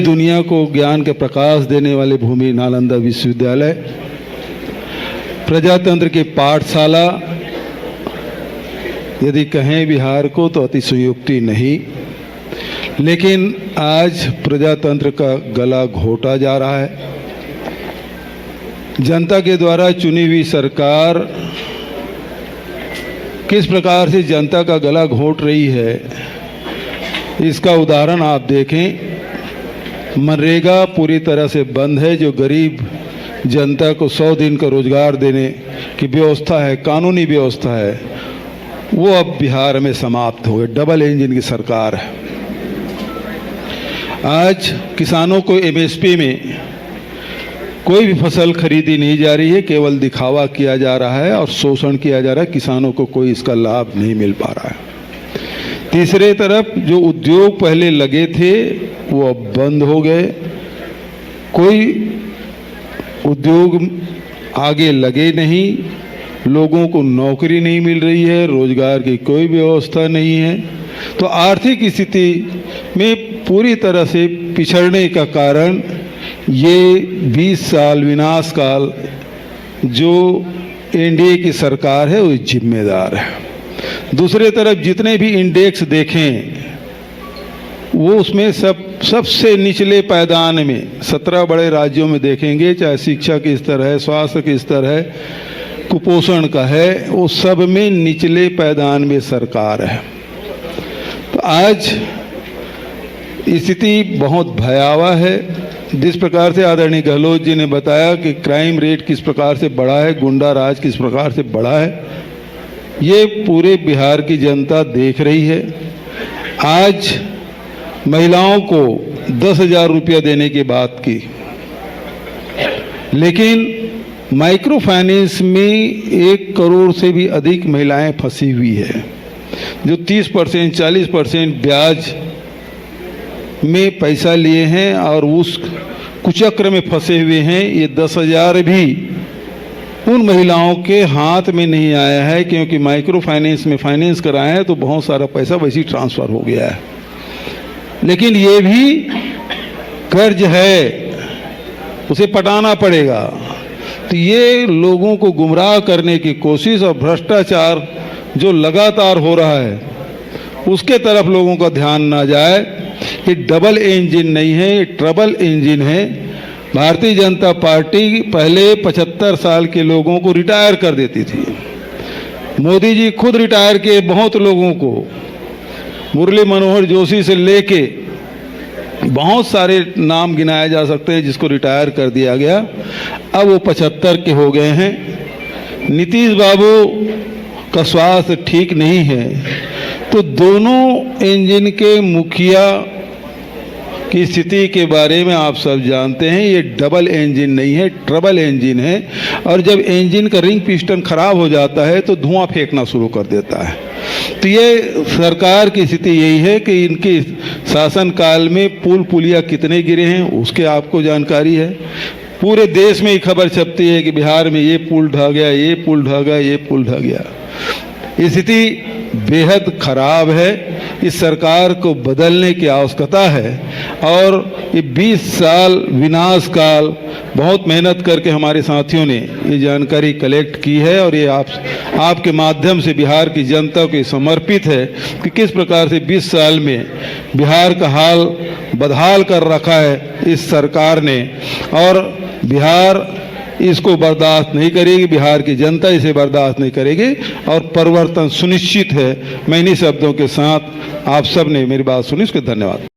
दुनिया को ज्ञान के प्रकाश देने वाले भूमि नालंदा विश्वविद्यालय, प्रजातंत्र की पाठशाला यदि कहें बिहार को तो अतिशयोक्ति नहीं, लेकिन आज प्रजातंत्र का गला घोटा जा रहा है। जनता के द्वारा चुनी हुई सरकार किस प्रकार से जनता का गला घोट रही है, इसका उदाहरण आप देखें। मनरेगा पूरी तरह से बंद है, जो गरीब जनता को 100 दिन का रोजगार देने की व्यवस्था है, कानूनी व्यवस्था है, वो अब बिहार में समाप्त हो गई। डबल इंजन की सरकार है। आज किसानों को एमएसपी में कोई भी फसल खरीदी नहीं जा रही है, केवल दिखावा किया जा रहा है और शोषण किया जा रहा है। किसानों को कोई इसका लाभ नहीं मिल पा रहा है। तीसरे तरफ जो उद्योग पहले लगे थे वो अब बंद हो गए। कोई उद्योग आगे लगे नहीं, लोगों को नौकरी नहीं मिल रही है, रोजगार की कोई व्यवस्था नहीं है। तो आर्थिक स्थिति में पूरी तरह से पिछड़ने का कारण ये 20 साल विनाश काल जो एनडीए की सरकार है वो जिम्मेदार है। दूसरे तरफ जितने भी इंडेक्स देखें वो उसमें सबसे निचले पायदान में 17 बड़े राज्यों में देखेंगे, चाहे शिक्षा के स्तर है, स्वास्थ्य के स्तर है, कुपोषण का है, वो सब में निचले पायदान में सरकार है। तो आज स्थिति बहुत भयावह है। जिस प्रकार से आदरणीय गहलोत जी ने बताया कि क्राइम रेट किस प्रकार से बढ़ा है, गुंडा राज किस प्रकार से बढ़ा है, ये पूरे बिहार की जनता देख रही है। आज महिलाओं को 10,000 रुपया देने की बात की, लेकिन माइक्रो फाइनेंस में 1 करोड़ से भी अधिक महिलाएं फंसी हुई है, जो 30% 40% ब्याज में पैसा लिए हैं और उस कुचक्र में फंसे हुए हैं। ये 10,000 भी उन महिलाओं के हाथ में नहीं आया है, क्योंकि माइक्रो फाइनेंस में फाइनेंस कराया है तो बहुत सारा पैसा वैसे ही ट्रांसफ़र हो गया है। लेकिन ये भी कर्ज है, उसे पटाना पड़ेगा। तो ये लोगों को गुमराह करने की कोशिश और भ्रष्टाचार जो लगातार हो रहा है उसके तरफ लोगों का ध्यान ना जाए। ये डबल इंजन नहीं है, ये ट्रबल इंजन है। भारतीय जनता पार्टी पहले 75 साल के लोगों को रिटायर कर देती थी। मोदी जी खुद रिटायर किए बहुत लोगों को, मुरली मनोहर जोशी से लेके बहुत सारे नाम गिनाए जा सकते हैं जिसको रिटायर कर दिया गया। अब वो 75 के हो गए हैं। नीतीश बाबू का स्वास्थ्य ठीक नहीं है, तो दोनों इंजन के मुखिया की स्थिति के बारे में आप सब जानते हैं। ये डबल इंजन नहीं है, ट्रबल इंजन है। और जब इंजन का रिंग पिस्टन खराब हो जाता है तो धुआं फेंकना शुरू कर देता है। तो ये सरकार की स्थिति यही है कि इनके शासनकाल में पुल पुलिया कितने गिरे हैं उसके आपको जानकारी है। पूरे देश में ही खबर छपती है कि बिहार में ये पुल ढह गया, ये पुल ढह गया, ये पुल ढह गया। स्थिति बेहद खराब है। इस सरकार को बदलने की आवश्यकता है। और ये 20 साल विनाश काल बहुत मेहनत करके हमारे साथियों ने ये जानकारी कलेक्ट की है और ये आपके माध्यम से बिहार की जनता को समर्पित है कि किस प्रकार से 20 साल में बिहार का हाल बदहाल कर रखा है इस सरकार ने। और बिहार इसको बर्दाश्त नहीं करेगी, बिहार की जनता इसे बर्दाश्त नहीं करेगी और परिवर्तन सुनिश्चित है। मैं इन्हीं शब्दों के साथ आप सब ने मेरी बात सुनी, उसके धन्यवाद।